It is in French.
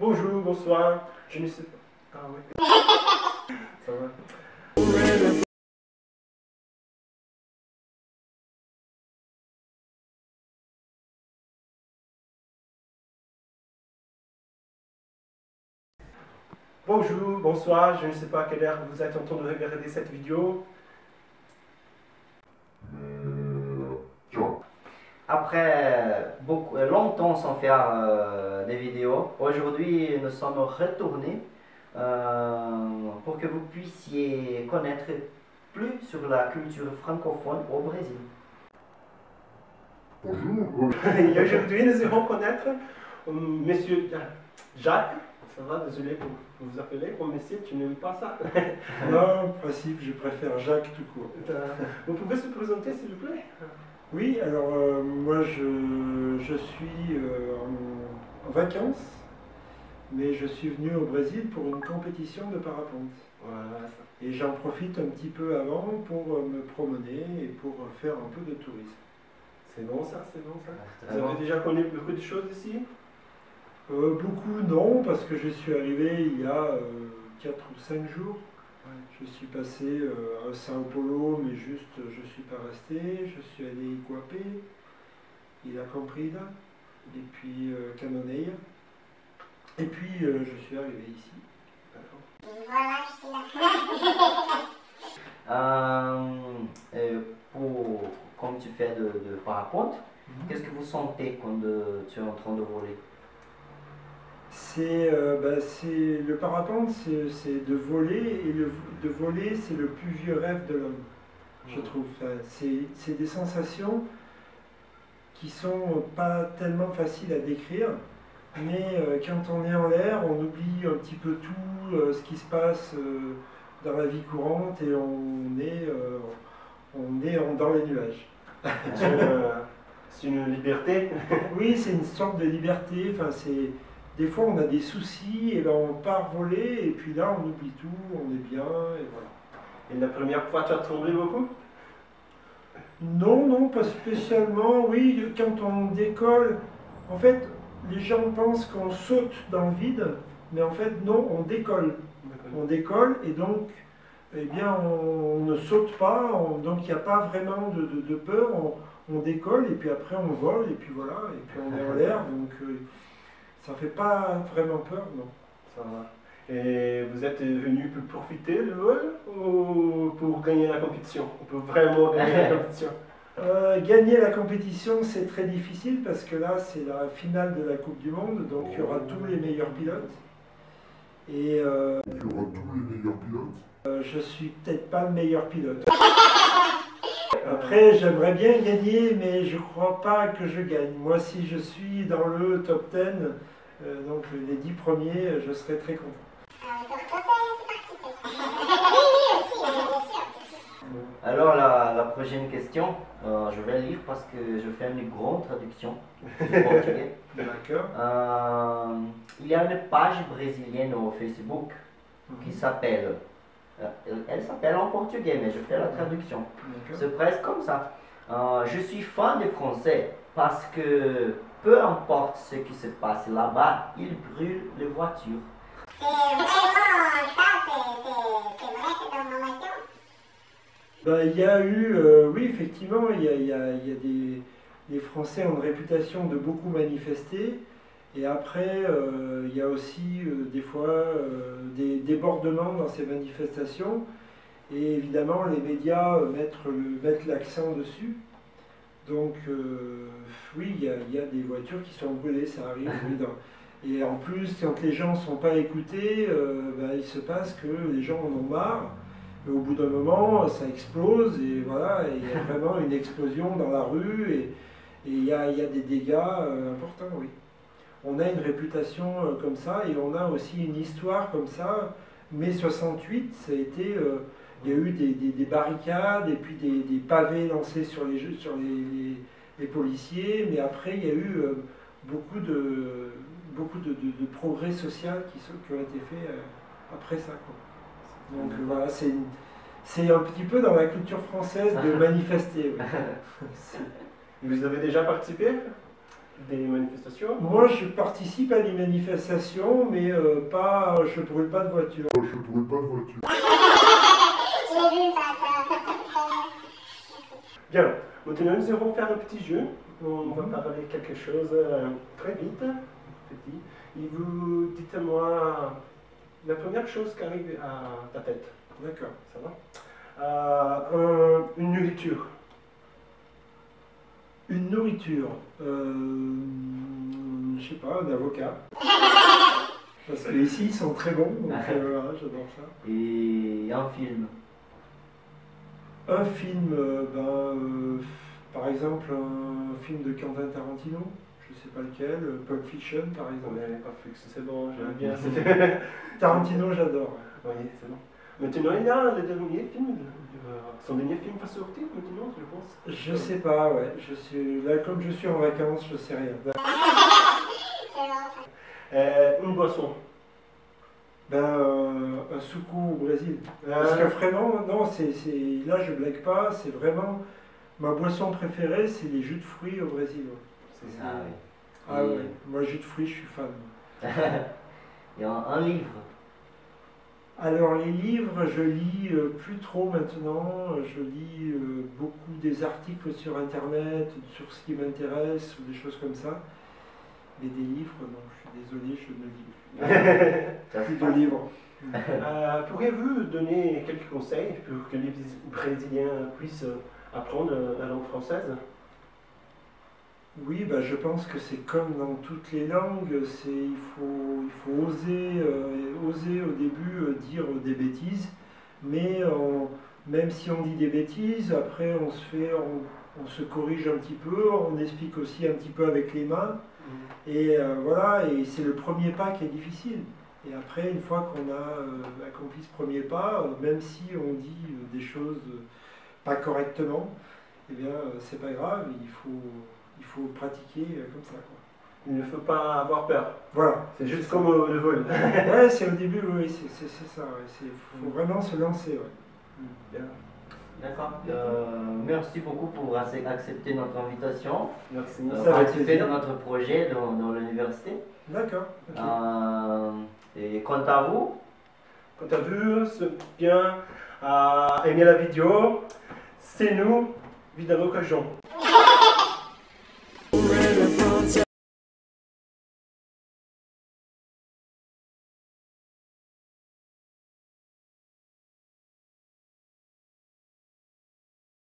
Bonjour, bonsoir, je ne sais pas. Ah ouais. Ça va. Bonjour, bonsoir, je ne sais pas à quelle heure vous êtes en train de regarder cette vidéo. Après longtemps sans faire des vidéos, aujourd'hui nous sommes retournés pour que vous puissiez connaître plus sur la culture francophone au Brésil. Bonjour. Et aujourd'hui nous allons connaître Monsieur Jacques. Ça va, désolé pour vous appeler. Oh, monsieur, tu n'aimes pas ça? Non, en principe, je préfère Jacques tout court. Vous pouvez se présenter, s'il vous plaît? Oui, alors moi je suis en vacances, mais je suis venu au Brésil pour une compétition de parapente. Voilà, ça. Et j'en profite un petit peu avant pour me promener et pour faire un peu de tourisme. C'est bon ça, c'est bon ça. Très Vous avez bon. déjà connu beaucoup de choses ici? Beaucoup non, parce que je suis arrivé il y a 4 ou 5 jours. Je suis passé à Sao Paulo, mais juste je suis pas resté. Je suis allé à Iguapé, Ilha Comprida, et puis Canoneia. Et puis je suis arrivé ici. Comme tu fais de parapente, qu'est-ce que vous sentez quand tu es en train de voler? Le parapente, c'est de voler, et de voler, c'est le plus vieux rêve de l'homme, je trouve. Enfin, c'est des sensations qui sont pas tellement faciles à décrire, mais quand on est en l'air, on oublie un petit peu tout ce qui se passe dans la vie courante et on est dans les nuages. C'est une liberté. Oui, c'est une sorte de liberté. Enfin, des fois, on a des soucis, et ben on part voler, et puis là, on oublie tout, on est bien, et voilà. Et la première fois, tu as tremblé beaucoup? Non, non, pas spécialement. Oui, quand on décolle, en fait, les gens pensent qu'on saute dans le vide, mais en fait, non, on décolle. On décolle, et donc, eh bien, on ne saute pas, donc il n'y a pas vraiment de peur. On décolle, et puis après, on vole, et puis voilà, et puis on est en l'air, donc ça fait pas vraiment peur, non. Ça va. Et vous êtes venu pour profiter du vol ou pour gagner la compétition? On peut vraiment gagner la compétition. Gagner la compétition, c'est très difficile parce que là, c'est la finale de la Coupe du Monde, donc il y aura tous les meilleurs pilotes. Et je suis peut-être pas le meilleur pilote. Après, j'aimerais bien gagner, mais je crois pas que je gagne. Moi, si je suis dans le top 10, donc les 10 premiers, je serai très content. Alors la prochaine question, je vais lire parce que je fais une grande traduction du portugais. D'accord. Il y a une page brésilienne au Facebook qui s'appelle, elle s'appelle en portugais, mais je fais la traduction. C'est presque comme ça. Je suis fan des Français parce que peu importe ce qui se passe là-bas, ils brûlent les voitures. C'est vraiment ça, c'est vrai cette information? Ben, il y a eu, oui, effectivement, il y a les Français ont une réputation de beaucoup manifester, et après, il y a aussi des fois des débordements dans ces manifestations, et évidemment, les médias mettent l'accent dessus. Donc, oui, il y a des voitures qui sont brûlées, ça arrive. Oui, et en plus, quand les gens ne sont pas écoutés, ben, il se passe que les gens en ont marre. Et au bout d'un moment, ça explose, et voilà, et il y a vraiment une explosion dans la rue, et il y a des dégâts importants, oui. On a une réputation comme ça, et on a aussi une histoire comme ça. Mai 68, ça a été, il y a eu des barricades, et puis des pavés lancés sur les policiers, mais après, il y a eu beaucoup de progrès sociaux qui ont été faits après ça, quoi. Donc voilà, c'est un petit peu dans la culture française de manifester. Oui. Vous avez déjà participé? des manifestations? Moi, je participe à des manifestations, mais je brûle pas de voiture. Je l'ai vu passer. Bien, maintenant nous allons faire un petit jeu. On va parler quelque chose très vite, petit. Et vous dites-moi la première chose qui arrive à ta tête. D'accord. Ça va? Une nourriture. Une nourriture. Je sais pas, un avocat. Parce que ici, ils sont très bons, donc voilà, j'adore ça. Et un film. Un film, par exemple, un film de Quentin Tarantino, je sais pas lequel, Pulp Fiction par exemple. Ouais, parfait, c'est bon, j'aime bien. Tarantino, j'adore. Oui, c'est bon. Maintenant, il y a le dernier film, son dernier film va sortir maintenant, je pense. Je sais pas, ouais. Là, comme je suis en vacances, je sais rien. Une boisson. Un suco au Brésil. Parce que vraiment, non, là je blague pas, c'est vraiment ma boisson préférée, c'est les jus de fruits au Brésil. C'est ça, oui. Ah ouais, moi jus de fruits, je suis fan. Et un livre. Alors les livres, je lis plus trop maintenant, je lis beaucoup des articles sur internet, sur ce qui m'intéresse, ou des choses comme ça. Mais des livres, non, je suis désolé, je ne lis plus de livres. Pourriez-vous donner quelques conseils pour que les Brésiliens puissent apprendre la langue française? Oui, je pense que c'est comme dans toutes les langues, il faut oser au début dire des bêtises, mais même si on dit des bêtises, après on se corrige un petit peu, on explique aussi un petit peu avec les mains, et voilà, et c'est le premier pas qui est difficile. Et après, une fois qu'on a accompli ce premier pas, même si on dit des choses pas correctement, eh bien, c'est pas grave, il faut pratiquer comme ça, quoi. Il ne faut pas avoir peur. Voilà. C'est juste comme le vol. Ouais, c'est au début, oui, c'est ça. Il faut vraiment se lancer. Ouais. Bien. D'accord. Merci beaucoup pour accepter notre invitation. Merci. Pour participer dans notre projet dans l'université. D'accord. Okay. Et quant à vous? Quant à vous, c'est bien à aimer la vidéo. C'est nous, Vidal Occasion.